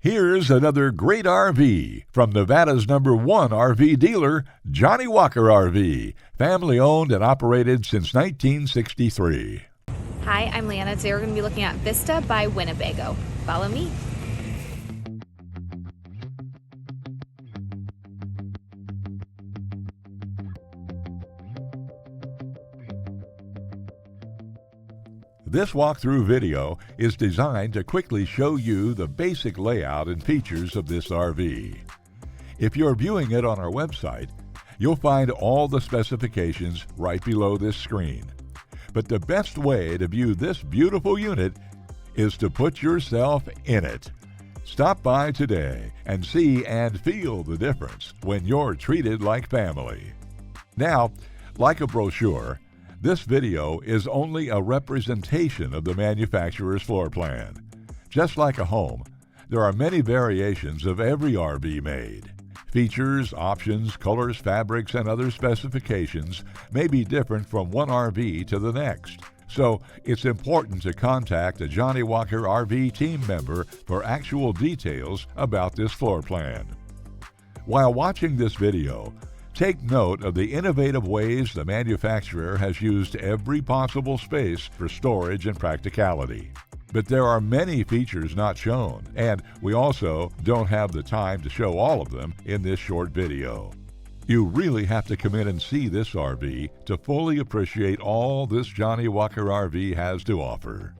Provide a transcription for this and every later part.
Here's another great RV from Nevada's #1 RV dealer, Johnnie Walker RV, family owned and operated since 1963. Hi, I'm Leanna. Today we're going to be looking at Vista by Winnebago. Follow me. This walkthrough video is designed to quickly show you the basic layout and features of this RV. If you're viewing it on our website, you'll find all the specifications right below this screen. But the best way to view this beautiful unit is to put yourself in it. Stop by today and see and feel the difference when you're treated like family. Now, like a brochure, this video is only a representation of the manufacturer's floor plan. Just like a home, there are many variations of every RV made. Features, options, colors, fabrics, and other specifications may be different from one RV to the next. So it's important to contact a Johnnie Walker RV team member for actual details about this floor plan. While watching this video, take note of the innovative ways the manufacturer has used every possible space for storage and practicality. But there are many features not shown, and we also don't have the time to show all of them in this short video. You really have to come in and see this RV to fully appreciate all this Johnnie Walker RV has to offer.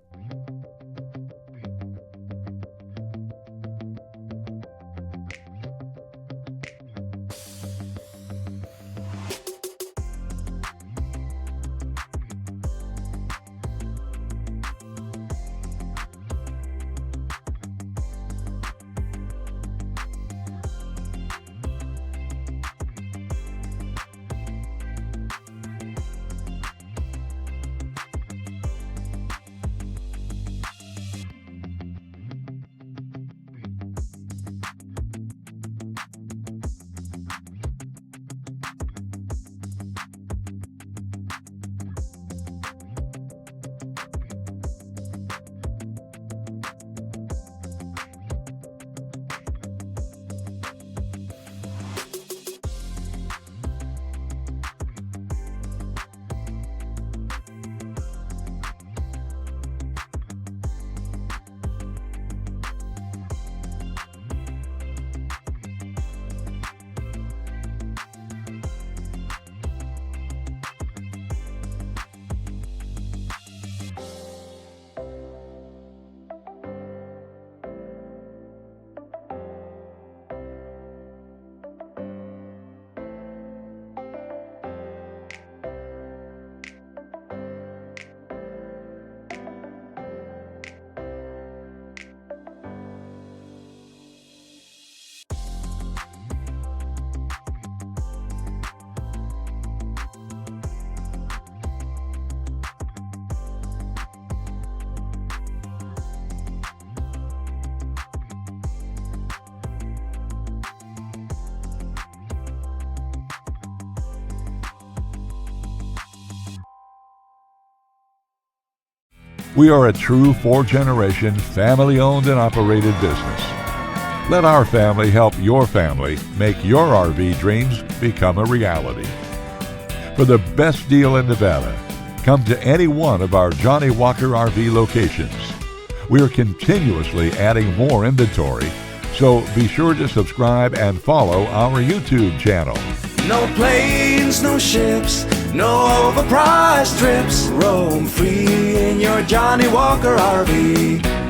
We are a true four-generation, family-owned and operated business. Let our family help your family make your RV dreams become a reality. For the best deal in Nevada, come to any one of our Johnnie Walker RV locations. We are continuously adding more inventory, so be sure to subscribe and follow our YouTube channel. No planes, no ships, no overpriced trips. Roam free in your Johnnie Walker RV.